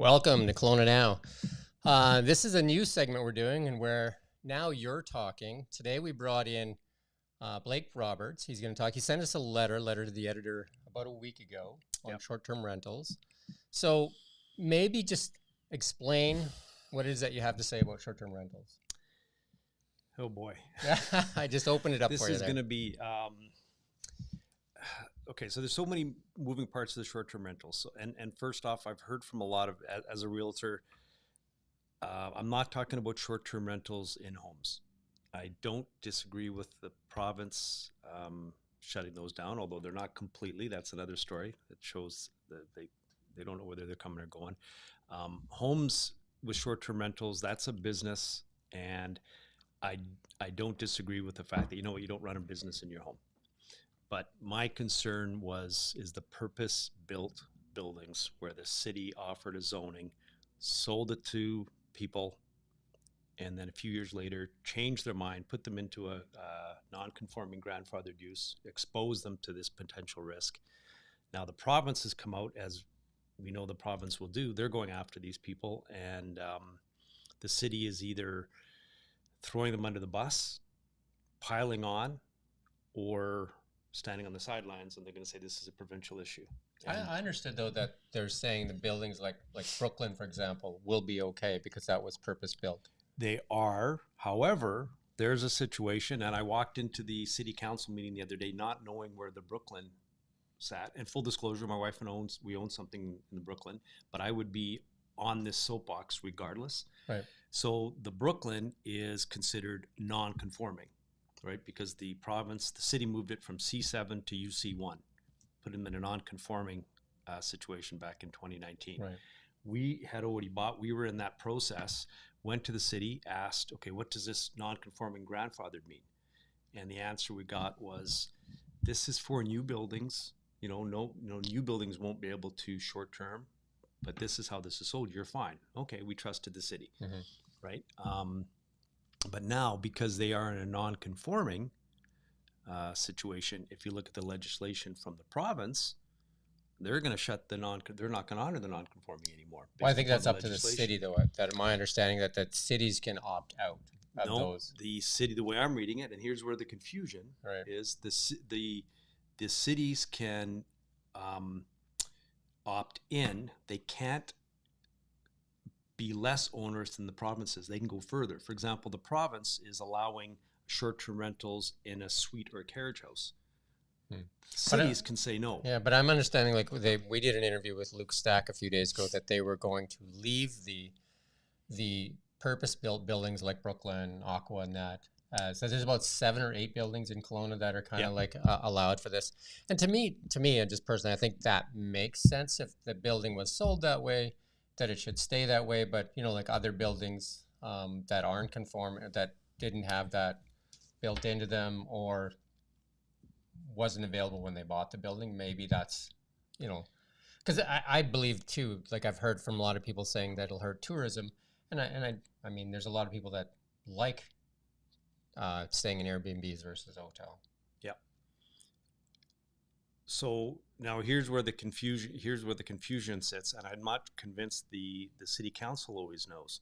Welcome to Kelowna Now. This is a new segment we're doing, and where now you're talking. Today we brought in Blake Roberts. He's going to talk. He sent us a letter to the editor about a week ago on short-term rentals. So maybe just explain what it is that you have to say about short-term rentals. Oh boy. I just opened it up this for you. This is going to be okay. So there's so many moving parts of the short-term rentals. So, and first off, I've heard from a lot of, as a realtor, I'm not talking about short-term rentals in homes. I don't disagree with the province shutting those down, although they're not completely. That's another story that shows that they don't know whether they're coming or going. Homes with short-term rentals, that's a business, and I don't disagree with the fact that you don't run a business in your home. But my concern is the purpose-built buildings where the city offered a zoning, sold it to people, and then a few years later changed their mind, put them into a non-conforming grandfathered use, exposed them to this potential risk. Now the province has come out, as we know the province will do. They're going after these people, and the city is either throwing them under the bus, piling on, or standing on the sidelines, and they're going to say this is a provincial issue. I understood, though, that they're saying the buildings like Brooklyn, for example, will be okay because that was purpose-built. They are. However, there's a situation, and I walked into the city council meeting the other day not knowing where the Brooklyn sat. And full disclosure, my wife and we own something in the Brooklyn, but I would be on this soapbox regardless. Right. So the Brooklyn is considered non-conforming, right? Because the city moved it from C7 to UC1, put them in a non-conforming situation back in 2019. Right. We had already bought, we were in that process, went to the city, asked, okay, what does this non-conforming grandfathered mean? And the answer we got was, this is for new buildings. No new buildings won't be able to short-term, but this is how this is sold. You're fine. Okay, we trusted the city, right? But now, because they are in a non-conforming situation, if you look at the legislation from the province, they're going to they're not going to honor the non-conforming anymore. Well, I think that's up to the city, though. That my understanding that cities can opt out of those. The city, the way I'm reading it, and here's where the confusion is: the cities can opt in. They can't be less onerous than the provinces. They can go further. For example, the province is allowing short-term rentals in a suite or a carriage house. Cities can say no. Yeah, but I'm understanding, we did an interview with Luke Stack a few days ago, that they were going to leave the purpose-built buildings like Brooklyn, Aqua, and that. So there's about 7 or 8 buildings in Kelowna that are kind of allowed for this. And to me, and just personally, I think that makes sense. If the building was sold that way, that it should stay that way. But like other buildings that aren't conform, that didn't have that built into them, or wasn't available when they bought the building, maybe that's because I believe too, I've heard from a lot of people saying that it'll hurt tourism, and I mean there's a lot of people that like staying in Airbnbs versus a hotel. Yeah. So now here's where the confusion sits, and I'm not convinced the city council always knows.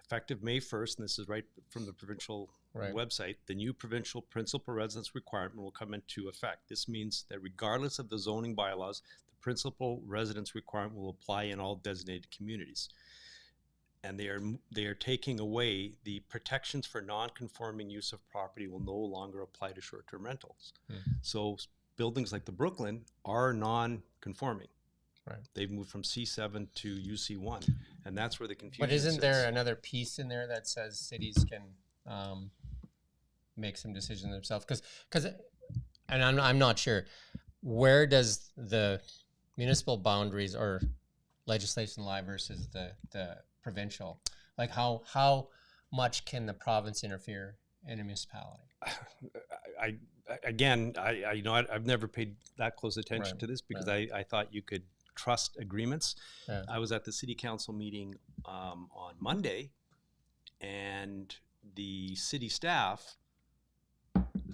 Effective May 1st, and this is right from the provincial website, the new provincial principal residence requirement will come into effect. This means that regardless of the zoning bylaws, the principal residence requirement will apply in all designated communities. And they are taking away the protections for non-conforming use of property will no longer apply to short-term rentals. So buildings like the Brooklyn are non-conforming. Right. They've moved from C7 to UC1, and that's where the confusion. But isn't there another piece in there that says cities can make some decisions themselves? Because, and I'm not sure, where does the municipal boundaries or legislation lie versus the provincial? How much can the province interfere in a municipality? I've never paid that close attention to this because I thought you could trust agreements. I was at the city council meeting on Monday, and the city staff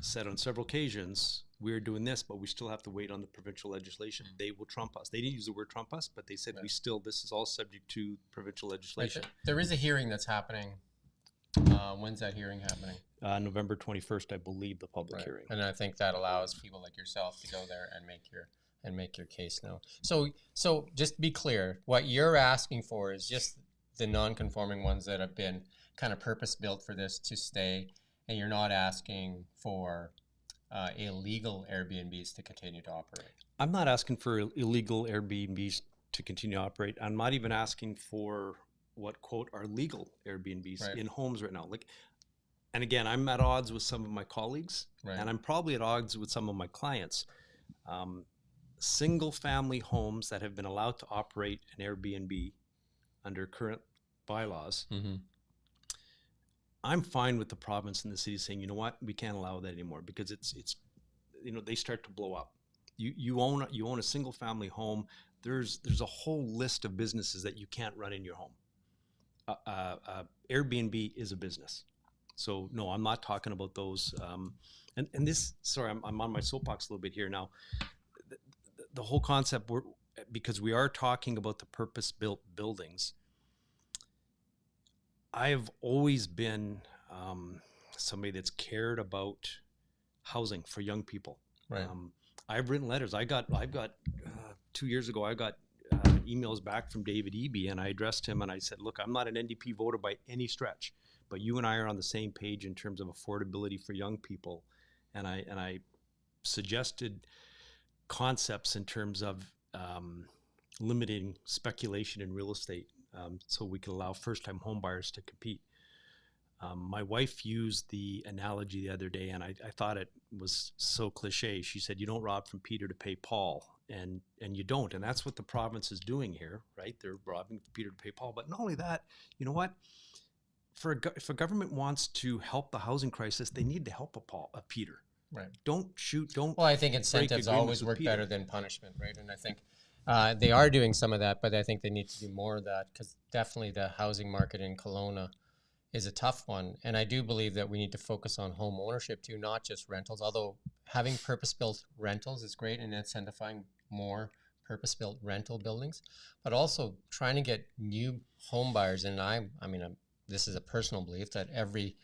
said on several occasions we're doing this, but we still have to wait on the provincial legislation. They will trump us. They didn't use the word trump us, but they said this is all subject to provincial legislation. There is a hearing that's happening. When's that hearing happening? November 21st, I believe, the public hearing. And I think that allows people like yourself to go there and make your case known. So just to be clear, what you're asking for is just the non-conforming ones that have been kind of purpose built for this to stay, and you're not asking for illegal Airbnbs to continue to operate. I'm not asking for illegal Airbnbs to continue to operate. I'm not even asking for what, quote, are legal Airbnbs in homes right now. Like, and again, I'm at odds with some of my colleagues, and I'm probably at odds with some of my clients. Single family homes that have been allowed to operate an Airbnb under current bylaws, I'm fine with the province and the city saying, you know what, we can't allow that anymore, because it's they start to blow up. You own a single family home. There's a whole list of businesses that you can't run in your home. Airbnb is a business. So no, I'm not talking about those. And this, sorry, I'm on my soapbox a little bit here now. The whole concept, because we are talking about the purpose-built buildings, I have always been somebody that's cared about housing for young people. Right. I've written letters. I've got 2 years ago, I got emails back from David Eby, and I addressed him and I said, look, I'm not an NDP voter by any stretch, but you and I are on the same page in terms of affordability for young people. And I suggested concepts in terms of limiting speculation in real estate, so we can allow first-time home buyers to compete. My wife used the analogy the other day, and I thought it was so cliche. She said, you don't rob from Peter to pay Paul, and you don't. And that's what the province is doing here, right? They're robbing from Peter to pay Paul. But not only that, you know what? If a government wants to help the housing crisis, they need to help a Peter. Right. Don't shoot. Don't. Well, I think incentives always work better than punishment, right? And I think they are doing some of that, but I think they need to do more of that, because definitely the housing market in Kelowna is a tough one. And I do believe that we need to focus on home ownership too, not just rentals, although having purpose-built rentals is great and incentivizing more purpose-built rental buildings, but also trying to get new home buyers. And this is a personal belief that every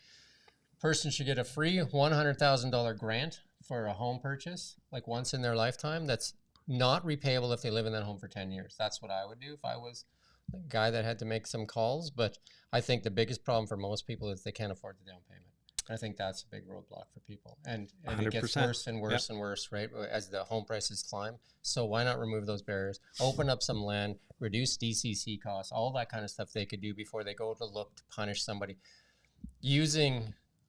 person should get a free $100,000 grant for a home purchase, like once in their lifetime. That's not repayable if they live in that home for 10 years. That's what I would do if I was the guy that had to make some calls. But I think the biggest problem for most people is they can't afford the down payment. I think that's a big roadblock for people. And it gets worse and worse and worse, right, as the home prices climb. So why not remove those barriers, open up some land, reduce DCC costs, all that kind of stuff they could do before they go to look to punish somebody.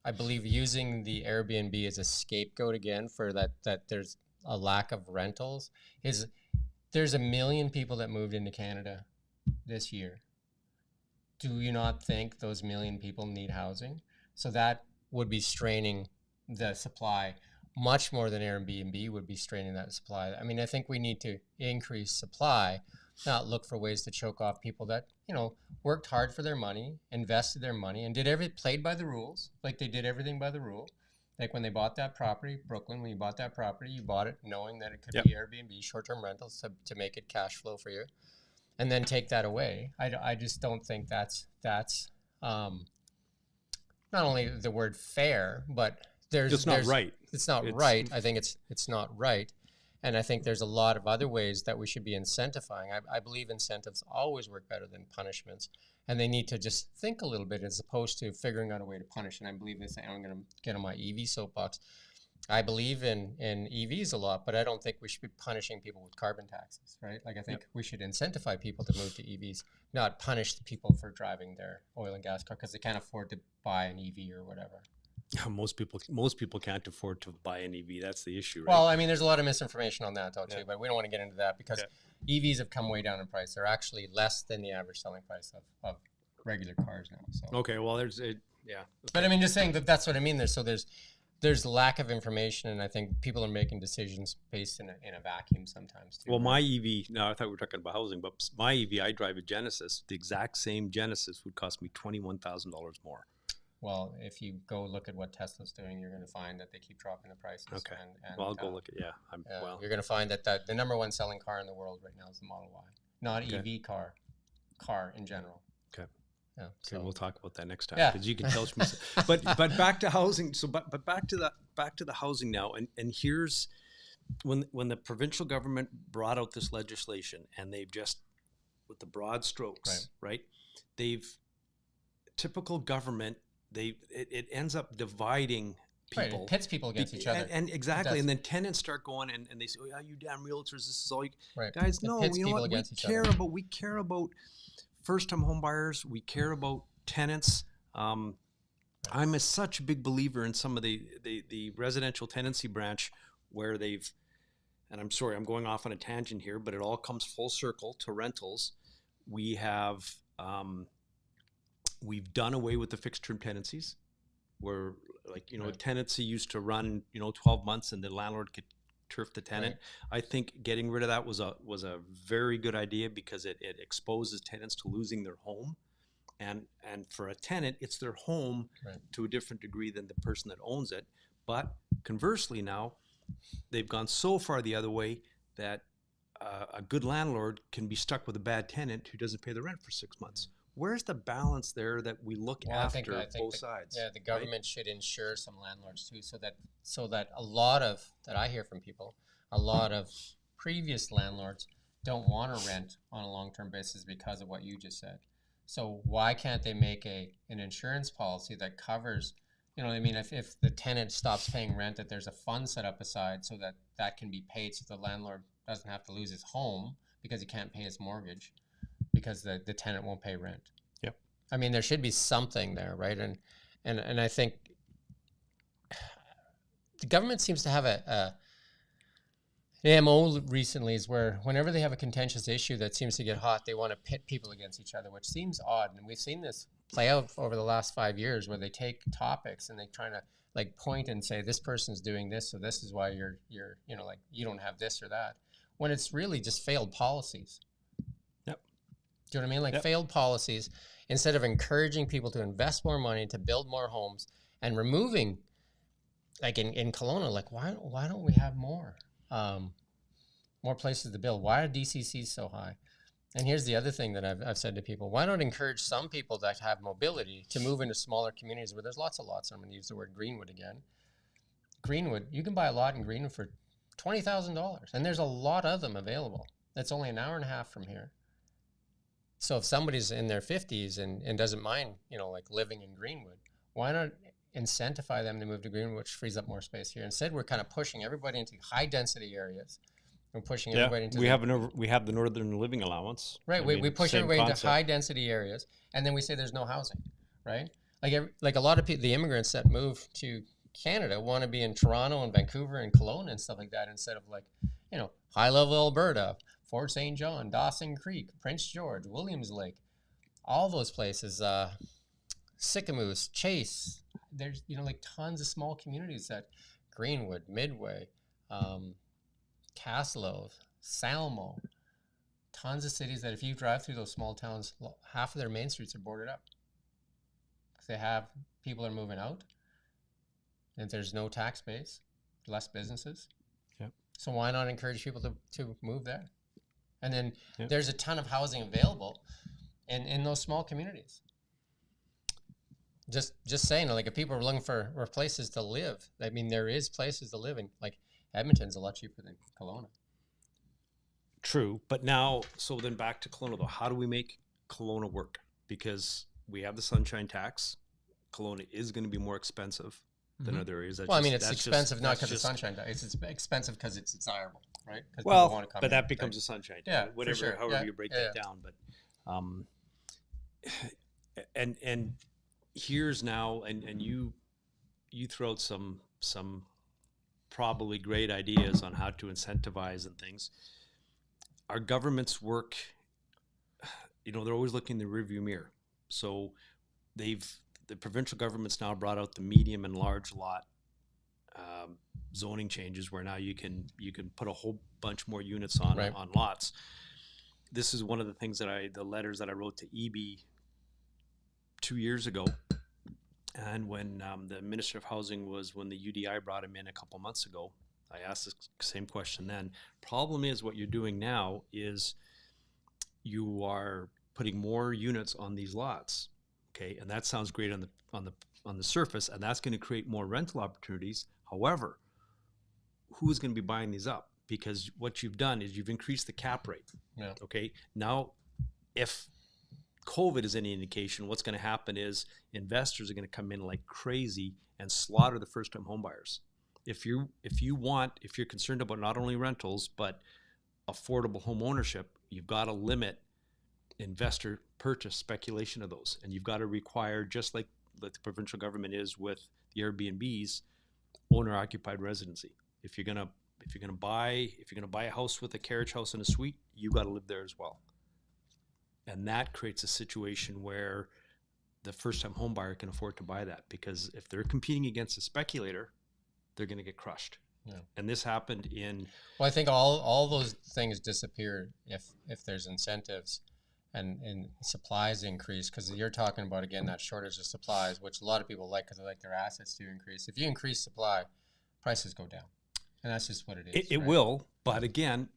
I believe using the Airbnb as a scapegoat again for that there's a lack of rentals there's 1 million people that moved into Canada this year. Do you not think those 1 million people need housing? So that would be straining the supply much more than Airbnb would be straining that supply. I mean, I think we need to increase supply, not look for ways to choke off people that, worked hard for their money, invested their money, and played by the rules. Like they did everything by the rule. Like when they bought that property, Brooklyn, when you bought that property, you bought it knowing that it could be Airbnb, short-term rentals to make it cash flow for you, and then take that away. I just don't think that's not only the word fair, but it's not right. It's not right. I think it's not right. And I think there's a lot of other ways that we should be incentivizing. I believe incentives always work better than punishments. And they need to just think a little bit as opposed to figuring out a way to punish. And I believe this, I'm going to get on my EV soapbox. I believe in EVs a lot, but I don't think we should be punishing people with carbon taxes, right? Like I think we should incentivize people to move to EVs, not punish the people for driving their oil and gas car because they can't afford to buy an EV or whatever. Most people can't afford to buy an EV. That's the issue, right? Well, I mean, there's a lot of misinformation on that, though, too, but we don't want to get into that because EVs have come way down in price. They're actually less than the average selling price of regular cars now. So. Okay, well, Okay. But I mean, just saying that's what I mean. There's lack of information, and I think people are making decisions based in a vacuum sometimes, too. Well, my EV, I thought we were talking about housing, but my EV, I drive a Genesis. The exact same Genesis would cost me $21,000 more. Well, if you go look at what Tesla's doing, you're going to find that they keep dropping the prices. Okay. And Well, I'll go look at, yeah. you're going to find that the number one selling car in the world right now is the Model Y, not Okay. EV car in general. Okay. Yeah. Okay, So we'll talk about that next time, Yeah. because you can tell us. But back to housing. So but back to the housing now. And here's when the provincial government brought out this legislation, and they've just, with the broad strokes, right? They've, typical government, it ends up dividing people. Right, it pits people against each other. And exactly. And then tenants start going and they say, "Oh yeah, you damn realtors, this is all you." Right. Guys, It no, pits you know people what? against each other. We care about first-time home buyers. We care about tenants. I'm such a big believer in some of the residential tenancy branch where they've, and I'm sorry, I'm going off on a tangent here, but it all comes full circle to rentals. We have, we've done away with the fixed term tenancies, where, like, a tenancy used to run, 12 months and the landlord could turf the tenant. I think getting rid of that was a very good idea, because it exposes tenants to losing their home. And for a tenant, it's their home to a different degree than the person that owns it. But conversely, now they've gone so far the other way that a good landlord can be stuck with a bad tenant who doesn't pay the rent for 6 months. Where's the balance there that we look after I think both sides? Yeah, the government should insure some landlords too, so that a lot of, that I hear from people, a lot of previous landlords don't want to rent on a long-term basis because of what you just said. So why can't they make an insurance policy that covers, you know what I mean, if the tenant stops paying rent, that there's a fund set up aside so that can be paid, so the landlord doesn't have to lose his home because he can't pay his mortgage because the tenant won't pay rent. Yep. I mean, there should be something there, right? And I think the government seems to have an MO recently, is where whenever they have a contentious issue that seems to get hot, they want to pit people against each other, which seems odd. And we've seen this play out over the last 5 years, where they take topics and they try to like point and say, this person's doing this, so this is why you're like, you don't have this or that, when it's really just failed policies. Yep. Do you know what I mean? Like failed policies, instead of encouraging people to invest more money to build more homes and removing, like in Kelowna, like why don't we have more places to build? Why are DCCs so high? And here's the other thing that I've said to people: why not encourage some people that have mobility to move into smaller communities where there's lots of lots? I'm going to use the word Greenwood again. Greenwood, you can buy a lot in Greenwood for $20,000, and there's a lot of them available. That's only an hour and a half from here. So if somebody's in their 50s and doesn't mind, like living in Greenwood, why not incentivize them to move to Greenwood, which frees up more space here? Instead, we're kind of pushing everybody into high density areas. We're pushing everybody into we have the Northern Living Allowance. Right. We push everybody into high density areas, and then we say there's no housing, right? Like a lot of people, the immigrants that move to Canada want to be in Toronto and Vancouver and Kelowna and stuff like that, instead of like, high level Alberta, Fort St. John, Dawson Creek, Prince George, Williams Lake, all those places, Sycamoose, Chase. There's, like tons of small communities that Greenwood, Midway, Castlove, Salmo, tons of cities that if you drive through those small towns, half of their main streets are boarded up because they have people are moving out, and there's no tax base, less businesses. Yep. So why not encourage people to move there? And then there's a ton of housing available in those small communities. Just saying, like, if people are looking for places to live, I mean, there is places to live in. Like Edmonton's a lot cheaper than Kelowna. True, but now, so then back to Kelowna though. How do we make Kelowna work? Because we have the sunshine tax. Kelowna is going to be more expensive than other areas. It's expensive not because of sunshine tax. It's expensive because it's desirable, right? Well, but that becomes a sunshine tax. Yeah, whatever, for sure. However you break that down. But and here's now, and you throw out some probably great ideas on how to incentivize and things. Our governments work, they're always looking in the rearview mirror. So the provincial government's now brought out the medium and large lot zoning changes, where now you can put a whole bunch more units on lots. This is one of the things the letters that I wrote to EB 2 years ago. And when the Minister of Housing when the UDI brought him in a couple months ago, I asked the same question then. Problem is, what you're doing now is you are putting more units on these lots, okay? And that sounds great on the surface, and that's going to create more rental opportunities. However, who's going to be buying these up? Because what you've done is you've increased the cap rate. Yeah. Okay. Now, if COVID is any indication, what's going to happen is investors are going to come in like crazy and slaughter the first-time home buyers. If you're concerned about not only rentals but affordable home ownership, you've got to limit investor purchase speculation of those, and you've got to require, just like the provincial government is with the Airbnbs, owner-occupied residency. If you're gonna buy a house with a carriage house and a suite, you got to live there as well. And that creates a situation where the first-time home buyer can afford to buy that, because if they're competing against a speculator, they're going to get crushed. Yeah. And this happened in... Well, I think all those things disappear if there's incentives and supplies increase, because you're talking about, again, that shortage of supplies, which a lot of people like because they like their assets to increase. If you increase supply, prices go down. And that's just what it is. It will, but again,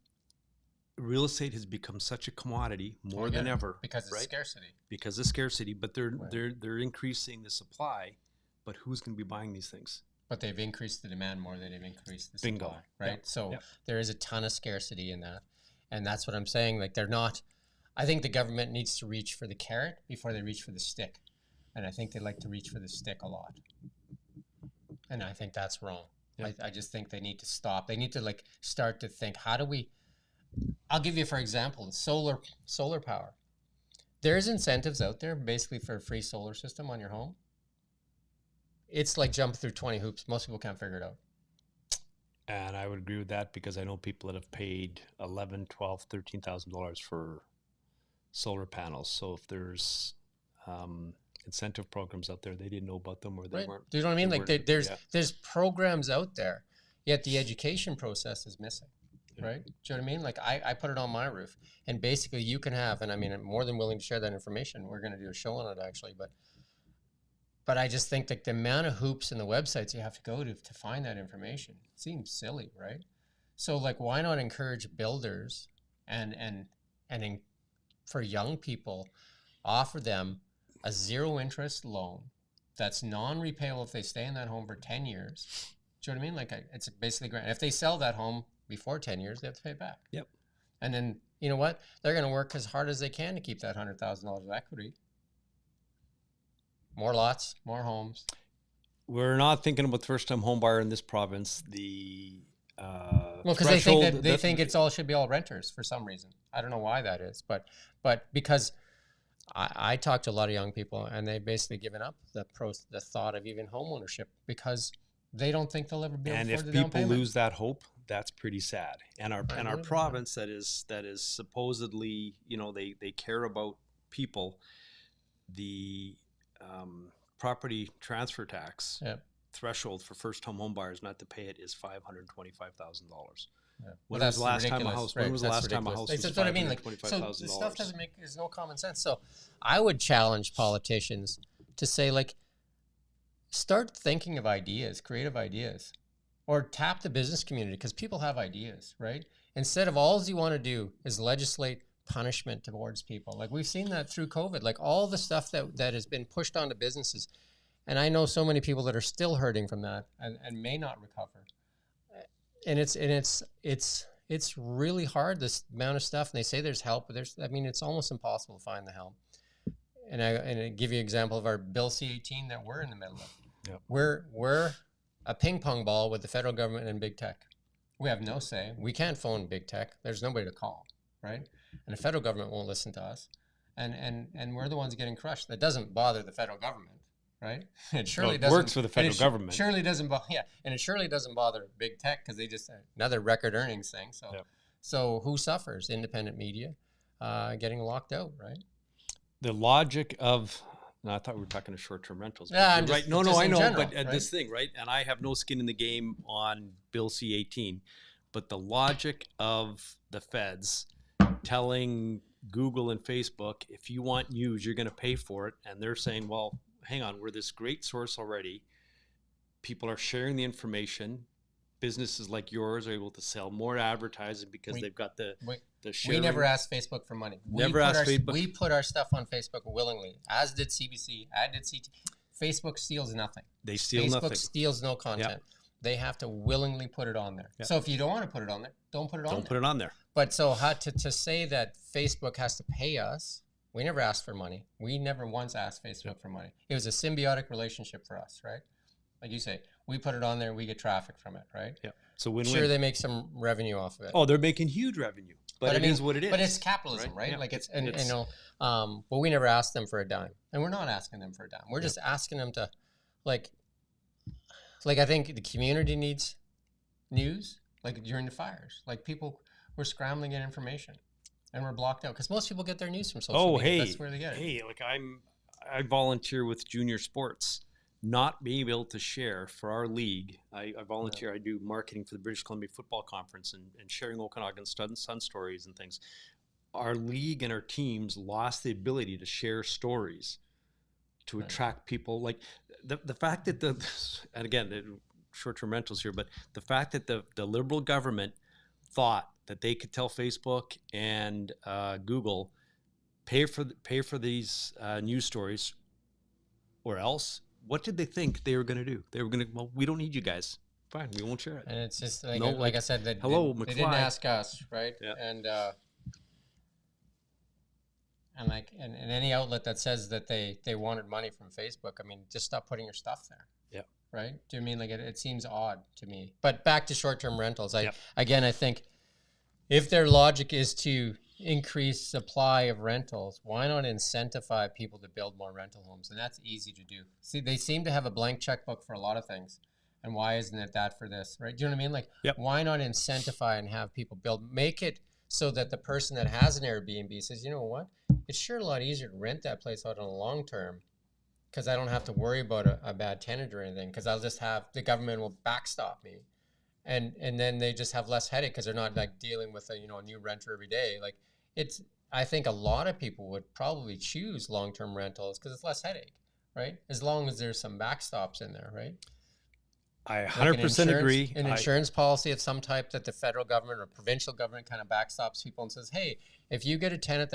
real estate has become such a commodity more than ever because of scarcity. Because of scarcity, but they're increasing the supply, but who's going to be buying these things? But they've increased the demand more than they've increased the Bingo. supply, right? Yep. So Yep. there is a ton of scarcity in that, and that's what I'm saying. Like, they're not. I think the government needs to reach for the carrot before they reach for the stick, and I think they like to reach for the stick a lot, and I think that's wrong. Yep. I just think they need to stop. They need to like start to think, how do we? I'll give you, for example, solar power. There's incentives out there basically for a free solar system on your home. It's like jumping through 20 hoops. Most people can't figure it out. And I would agree with that, because I know people that have paid $11,000, $12,000, $13,000 for solar panels. So if there's incentive programs out there, they didn't know about them, or they weren't. Do you know what I mean? Like there's programs out there, yet the education process is missing. Yeah. Right? Do you know what I mean? Like I put it on my roof, and basically you can have, and I mean, I'm more than willing to share that information. We're going to do a show on it actually, but I just think that the amount of hoops and the websites you have to go to find that information seems silly, right? So like, why not encourage builders and for young people, offer them a zero interest loan that's non-repayable if they stay in that home for 10 years. Do you know what I mean? Like it's basically grant. If they sell that home before 10 years, they have to pay it back. Yep. And then, you know what? They're going to work as hard as they can to keep that $100,000 of equity. More lots, more homes. We're not thinking about the first-time home buyer in this province. Because they think it's all should be all renters for some reason. I don't know why that is, but because I talk to a lot of young people, and they've basically given up the thought of even home ownership because they don't think they'll ever be able to afford the down payment. And if people lose that hope, that's pretty sad. And our province that is supposedly, they care about people. The property transfer tax threshold for first-time home buyers not to pay it is $525,000. Yeah. When was the last time a house? Right. When was the last time a house was $525,000? So the stuff there's no common sense. So I would challenge politicians to say, like, start thinking of ideas, creative ideas, or tap the business community, because people have ideas, right? Instead of all you want to do is legislate punishment towards people. Like we've seen that through COVID, like all the stuff that has been pushed onto businesses. And I know so many people that are still hurting from that and may not recover. And it's really hard, this amount of stuff. And they say there's help, but it's almost impossible to find the help. And I give you an example of our Bill C-18 that we're in the middle of. Yep. We're a ping pong ball with the federal government and big tech. We have no say. We can't phone big tech. There's nobody to call, right? And the federal government won't listen to us. And we're the ones getting crushed. That doesn't bother the federal government, right? It surely doesn't. Works for the federal government. Surely doesn't and it surely doesn't bother big tech, because they just another record earnings thing. So who suffers? Independent media getting locked out, right? The logic of I thought we were talking to short-term rentals. Yeah, right. No, I know. General, but this thing, right? And I have no skin in the game on Bill C-18, but the logic of the feds telling Google and Facebook, if you want news, you're going to pay for it. And they're saying, well, hang on, we're this great source already. People are sharing the information. Businesses like yours are able to sell more advertising because they've got the sharing. We never asked Facebook for money. Never asked Facebook. We put our stuff on Facebook willingly, as did CBC, as did CT. Facebook steals nothing. They steal Facebook nothing. steals no content. Yep. They have to willingly put it on there. Yep. So if you don't want to put it on there, don't put it on there. Don't put it on there. But so to say that Facebook has to pay us, we never asked for money. We never once asked Facebook for money. It was a symbiotic relationship for us, right? Like you say, we put it on there, we get traffic from it, right? Yeah. So win-win. Sure, they make some revenue off of it. Oh, they're making huge revenue, but it is what it is. But it's capitalism, right? Yeah. Like it's but we never asked them for a dime, and we're not asking them for a dime. We're just asking them to, like I think the community needs news, like during the fires. Like people were scrambling to get information, and we're blocked out because most people get their news from social media. That's where they get it. Hey, like I volunteer with junior sports. Not being able to share for our league, I volunteer. Yeah. I do marketing for the British Columbia Football Conference and sharing Okanagan Sun stories and things. Our league and our teams lost the ability to share stories to attract people. Like the fact that and again, the short-term rentals here, but the fact that the Liberal government thought that they could tell Facebook and Google pay for these news stories, or else. What did they think they were going to do? They were going to, well, we don't need you guys. Fine, we won't share it. And it's just like I said, that hello, they didn't ask us, right? Yeah. And any outlet that says that they wanted money from Facebook, I mean, just stop putting your stuff there. Yeah. Right? Do you mean like it seems odd to me? But back to short-term rentals. I think if their logic is to increase supply of rentals, why not incentivize people to build more rental homes? And that's easy to do. See, they seem to have a blank checkbook for a lot of things. And why isn't it that for this, right? Do you know what I mean? Like, why not incentivize and have people build? Make it so that the person that has an Airbnb says, you know what? It's sure a lot easier to rent that place out on a long term because I don't have to worry about a bad tenant or anything because I'll just have, the government will backstop me. And then they just have less headache because they're not like dealing with a new renter every day. Like I think a lot of people would probably choose long-term rentals because it's less headache, right? As long as there's some backstops in there, right? I 100% agree. An insurance policy of some type that the federal government or provincial government kind of backstops people and says, hey, if you get a tenant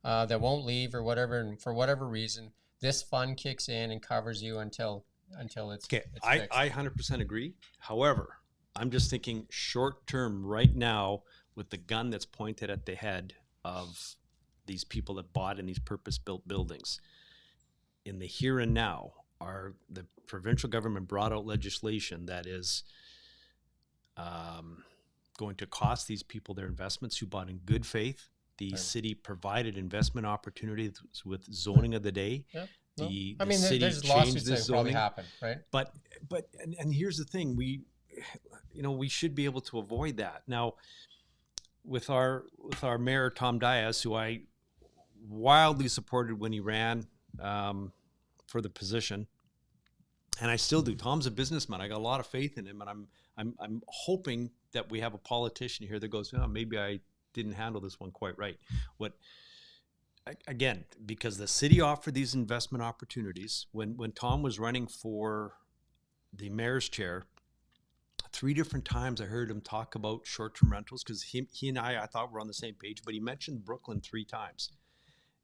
that won't leave or whatever, and for whatever reason, this fund kicks in and covers you until it's okay. It's I 100% agree. However, I'm just thinking short term right now with the gun that's pointed at the head of these people that bought in these purpose-built buildings. In the here and now, the provincial government brought out legislation that is going to cost these people their investments who bought in good faith. The city provided investment opportunities with zoning of the day. Yeah. The city there's lawsuits that probably happen, right? But here's the thing: we should be able to avoid that. Now, with our mayor Tom Dias, who I wildly supported when he ran for the position, and I still do. Tom's a businessman. I got a lot of faith in him, and I'm hoping that we have a politician here that goes, oh, maybe I didn't handle this one quite right. Again, because the city offered these investment opportunities. When Tom was running for the mayor's chair, 3 different times I heard him talk about short-term rentals because he and I thought were on the same page, but he mentioned Brooklyn 3 times.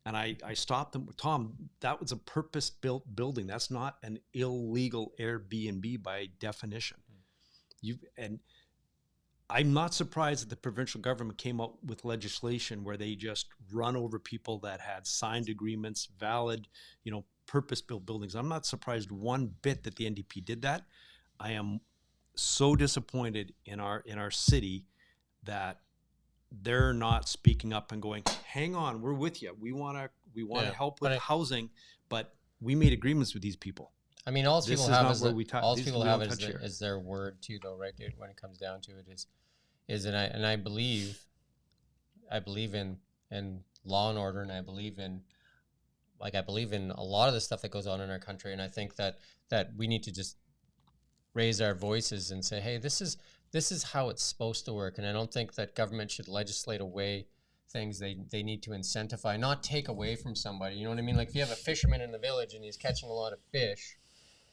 And I stopped him. Tom, that was a purpose-built building. That's not an illegal Airbnb by definition. And I'm not surprised that the provincial government came up with legislation where they just run over people that had signed agreements, valid, purpose-built buildings. I'm not surprised one bit that the NDP did that. I am so disappointed in our city that they're not speaking up and going, hang on, we're with you. We want to help with housing, but we made agreements with these people. I mean, all people have is their word too, though, right, dude? When it comes down to it, I believe in law and order, and I believe in a lot of the stuff that goes on in our country, and I think that we need to just raise our voices and say, hey, this is how it's supposed to work, and I don't think that government should legislate away things they need to incentivize, not take away from somebody. You know what I mean? Like if you have a fisherman in the village and he's catching a lot of fish,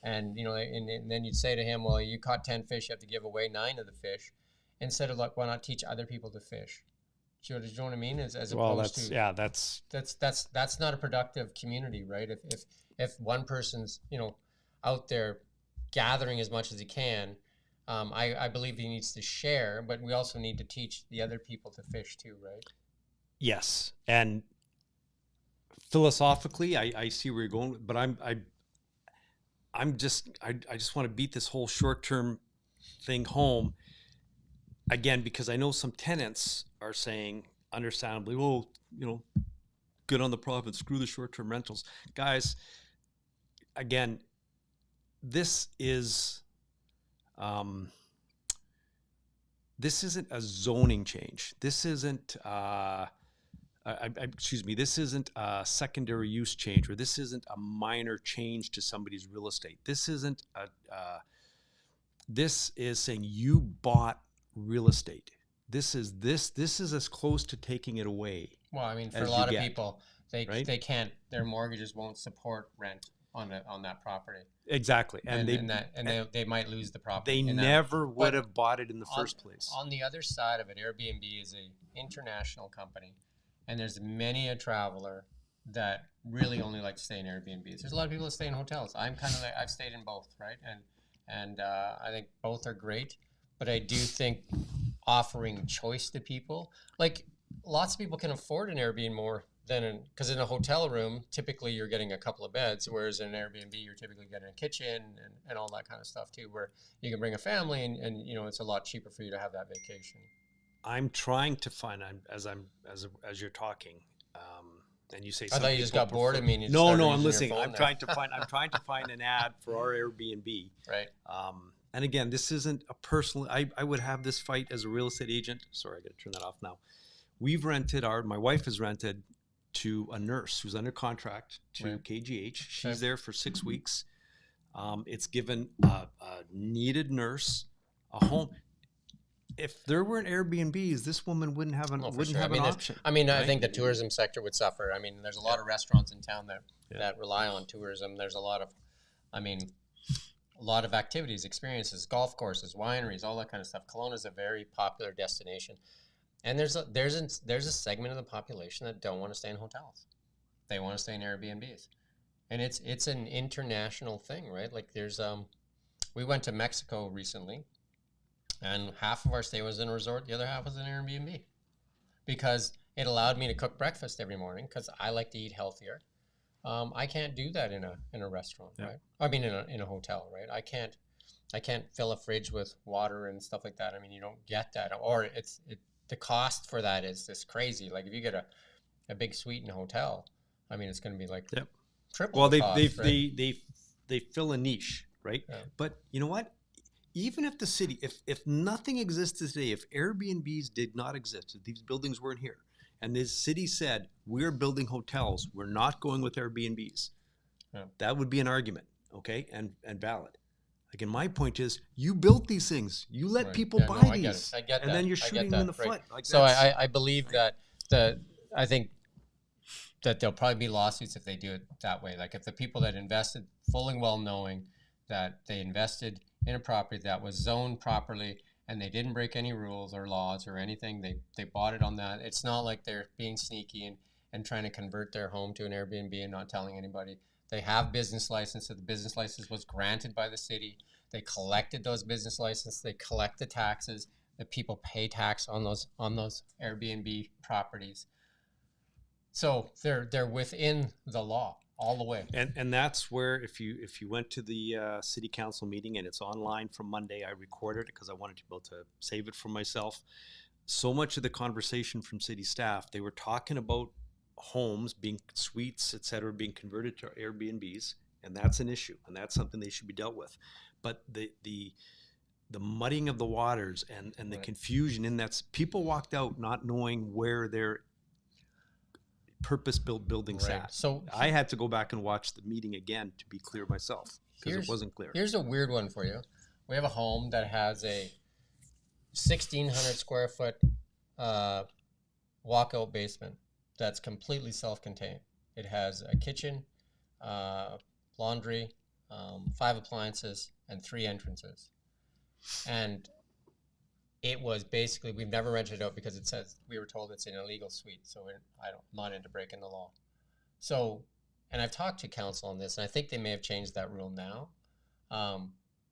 and and then you'd say to him, well, you caught 10 fish, you have to give away 9 of the fish, instead of like, why not teach other people to fish? Do you know what I mean? As Well, opposed that's to that's not a productive community, right? If one person's out there gathering as much as he can, I believe he needs to share, but we also need to teach the other people to fish too, right? yes. And philosophically, I see where you're going, but I just want to beat this whole short-term thing home again, because I know some tenants are saying, understandably, oh, good on the profit, screw the short-term rentals. Guys, again, this isn't a zoning change. This isn't excuse me, this isn't a secondary use change, or this isn't a minor change to somebody's real estate. This isn't this is saying you bought real estate. This is as close to taking it away. Well, I mean, for a lot of people, they can't, their mortgages won't support rent on that property. Exactly. And they might lose the property. They never would have bought it in the first place. On the other side of it, Airbnb is a international company, and there's many a traveler that really only like to stay in Airbnbs. There's a lot of people that stay in hotels. I'm kind of like, I've stayed in both, right? And I think both are great, but I do think offering choice to people, like lots of people can afford an Airbnb more than because in a hotel room, typically you're getting a couple of beds, whereas in an Airbnb, you're typically getting a kitchen and all that kind of stuff too, where you can bring a family and it's a lot cheaper for you to have that vacation. I'm trying to find, as you're talking, and you say, I thought you just got bored of me. And no, I'm listening. I'm trying to find an ad for our Airbnb. Right. And again, this isn't a personal. I would have this fight as a real estate agent. Sorry, I got to turn that off now. We've rented my wife has rented to a nurse who's under contract to KGH. She's there for 6 weeks. It's given a needed nurse a home. If there weren't Airbnbs, this woman wouldn't have an option. I mean, right? I think the tourism sector would suffer. I mean, there's a lot of restaurants in town that rely on tourism. There's a lot of activities, experiences, golf courses, wineries, all that kind of stuff. Kelowna is a very popular destination, and there's a segment of the population that don't want to stay in hotels. They want to stay in Airbnbs, and it's an international thing, right? Like we went to Mexico recently. And half of our stay was in a resort, the other half was in Airbnb, because it allowed me to cook breakfast every morning because I like to eat healthier. I can't do that in a restaurant, right? I mean, in a hotel, right? I can't fill a fridge with water and stuff like that. I mean, you don't get that, or the cost for that is this crazy. Like if you get a big suite in a hotel, I mean, it's going to be like triple. Well, the cost, they fill a niche, right? Yeah. But you know what? Even if the city, if nothing exists today, if Airbnbs did not exist, if these buildings weren't here, and the city said, we're building hotels, we're not going with Airbnbs, that would be an argument, okay, and valid. Again, my point is, you built these things. You let people buy these. I get that. And then you're shooting them in the foot. Like so I believe that I think that there'll probably be lawsuits if they do it that way. Like if the people that invested, fully well knowing that they invested in a property that was zoned properly and they didn't break any rules or laws or anything, they bought it on that. It's not like they're being sneaky and trying to convert their home to an Airbnb and not telling anybody. They have business license. So the business license was granted by the city. They collected those business licenses. They collect the taxes. The people pay tax on those Airbnb properties. So they're within the law all the way. And that's where if you went to the city council meeting, and it's online from Monday, I recorded it because I wanted to be able to save it for myself. So much of the conversation from city staff, they were talking about homes being suites, et cetera, being converted to Airbnbs, and that's an issue, and that's something they should be dealt with. But the muddying of the waters and the confusion in that, people walked out not knowing where their purpose-built buildings sat. So I had to go back and watch the meeting again to be clear myself because it wasn't clear. Here's a weird one for you. We have a home that has a 1,600 square foot walkout basement that's completely self-contained. It has a kitchen, laundry, 5 appliances, and 3 entrances. And it was basically, we've never rented it out because it says, we were told it's an illegal suite. So I'm not into breaking the law. So, and I've talked to council on this, and I think they may have changed that rule now,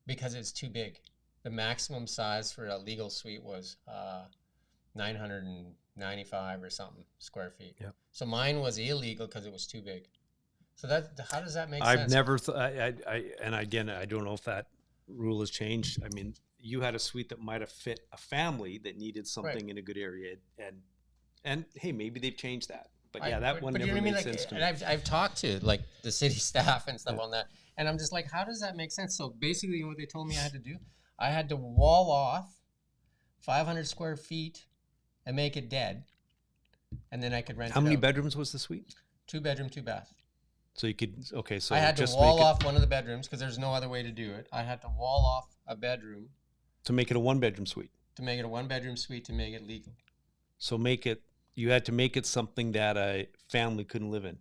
because it's too big. The maximum size for a legal suite was 995 or something square feet. Yep. So mine was illegal because it was too big. So how does that make I've sense? never, and again, I don't know if that rule has changed. I mean, you had a suite that might have fit a family that needed something Right. in a good area, and hey, maybe they've changed that. But I- yeah, that one but you never know what I made mean? sense to And me. I've talked to like the city staff and stuff Yeah. on that, and I'm just like, how does that make sense? So basically, what they told me I had to do, I had to wall off 500 square feet and make it dead, and then I could rent How it many out. bedrooms was the suite? 2 bedroom, 2 bath. So you could, okay, so I had to just wall make it, off one of the bedrooms because there's no other way to do it. I had to wall off a bedroom to make it a 1-bedroom suite. to make it a 1 bedroom suite to make it legal. So you had to make it something that a family couldn't live in.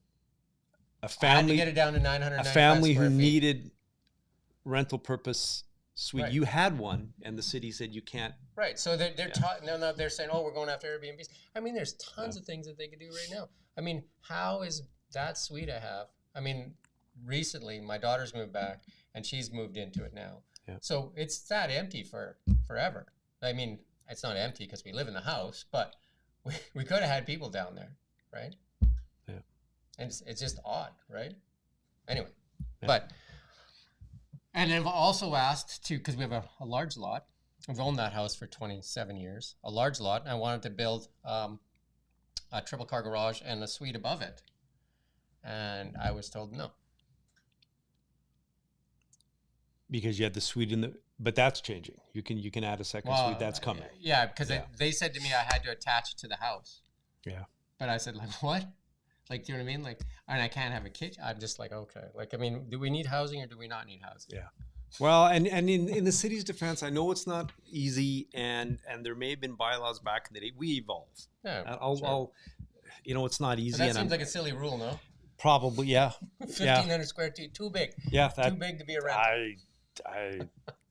A I had to family, get it down to 995 a family square who feet. needed rental purpose suite. Right. You had one, and the city said you can't. Right. So they're now they're saying, oh, we're going after Airbnbs. I mean, there's tons of things that they could do right now. I mean, how is that suite I have? I mean, recently my daughter's moved back and she's moved into it now. Yeah. So it's sat empty for forever. I mean, it's not empty because we live in the house, but we could have had people down there, right? Yeah. And it's just odd, right? Anyway, Yeah. but, and I've also asked to, because we have a large lot. I've owned that house for 27 years, a large lot, and I wanted to build a triple car garage and a suite above it. And I was told no. Because you had the suite in the, but that's changing. You can add a second suite. That's coming. Yeah, because Yeah. they said to me I had to attach it to the house. Yeah. But I said, like, what? Like, do you know what I mean? Like, and I can't have a kitchen. I'm just like, okay. Like, I mean, do we need housing or do we not need housing? Yeah. Well, and in the city's defense, I know it's not easy, and there may have been bylaws back in the day. We evolve. Yeah. I'll it's not easy. But that and seems like a silly rule, no? probably, yeah. 1,500 square feet, too big. Yeah. Too big to be a rental.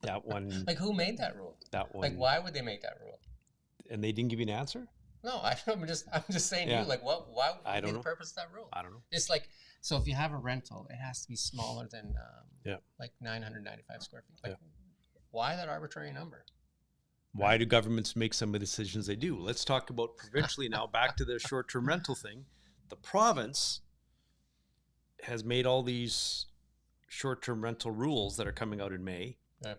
That one, Like, who made that rule? that one. Like, why would they make that rule? And they didn't give you an answer? No, I'm just saying to Yeah. you, like, what? Why would I don't be the know. purpose of that rule? I don't know. It's like, so if you have a rental, it has to be smaller than Yeah. like 995 square feet. Like, why that arbitrary number? Why do governments make some of the decisions they do? Let's talk about provincially now. Back to the short-term rental thing. The province has made all these short-term rental rules that are coming out in May. Yeah.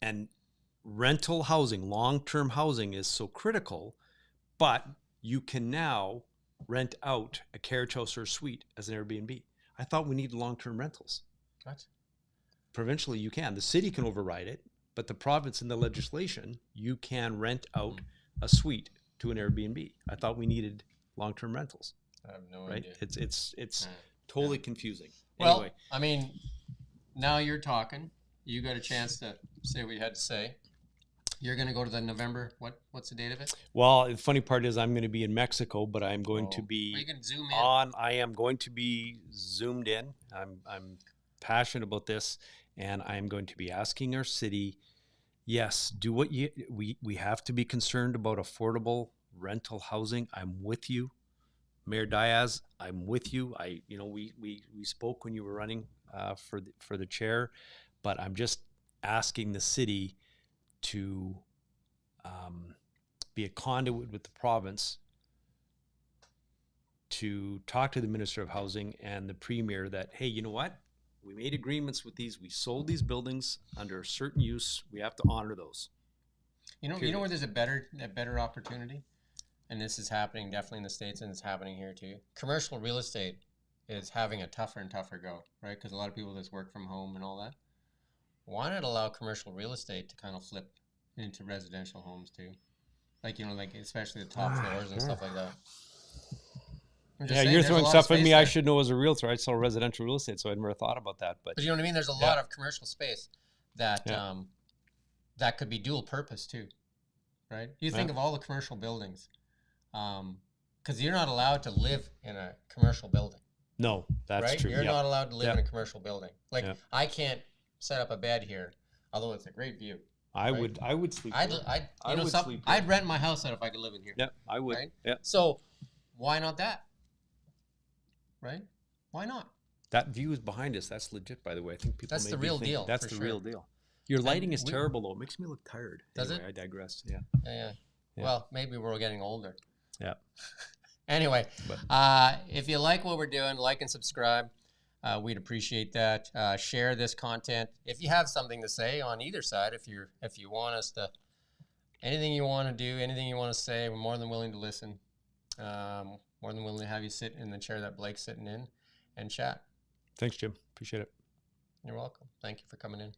And rental housing, long-term housing is so critical, but you can now rent out a carriage house or a suite as an Airbnb. I thought we needed long-term rentals. What? Provincially, you can. The city can override it, but the province in the legislation, you can rent out a suite to an Airbnb. I thought we needed long-term rentals. I have no Right? idea. It's totally confusing. Well, Anyway, I mean, now you're talking. You got a chance to say what you had to say. You're going to go to the November. What's the date of it? well, the funny part is I'm going to be in Mexico, but I'm going to Well, be you can zoom in. I am going to be zoomed in. I'm passionate about this, and I'm going to be asking our city, yes, do what we have to be concerned about affordable rental housing. I'm with you. Mayor Diaz, I'm with you. We spoke when you were running for the chair, but I'm just asking the city to be a conduit with the province to talk to the Minister of Housing and the Premier that, hey, you know what? We made agreements with these. We sold these buildings under a certain use. We have to honor those. You know where there's a better opportunity, and this is happening definitely in the States, and it's happening here too. Commercial real estate is having a tougher and tougher go, right? Because a lot of people just work from home and all that. Why not allow commercial real estate to kind of flip into residential homes too? Like, like especially the top floors and stuff like that. I'm just Yeah, saying, you're there's a throwing lot of stuff at space me I there. should know as a realtor. I sell residential real estate, so I'd never thought about that. But But you know what I mean? There's a lot of commercial space that that could be dual purpose too, right? You think of all the commercial buildings Because you're not allowed to live in a commercial building, No, that's right? true. You're not allowed to live in a Yep. commercial building. Like Yep. I can't set up a bed here, although it's a great view. I Right? would sleep I'd, here. I'd, I you know, would some, sleep I'd here. rent my house out if I could live in here. Yep, I would. Right? Yep. So why not that? Right? Why not? That view is behind us. That's legit, by the way. I think people That's may the be real thinking deal, that's for the sure. real deal. Your lighting is we- terrible, though. It makes me look tired. Does Anyway, it? I digress. Yeah. Yeah. Yeah. Well, maybe we're getting older. Yeah. Anyway, But if you like what we're doing, like and subscribe. We'd appreciate that. Share this content. If you have something to say on either side, if you want us to, anything you want to do, anything you want to say, we're more than willing to listen. More than willing to have you sit in the chair that Blake's sitting in and chat. thanks, Jim. Appreciate it. You're welcome. Thank you for coming in.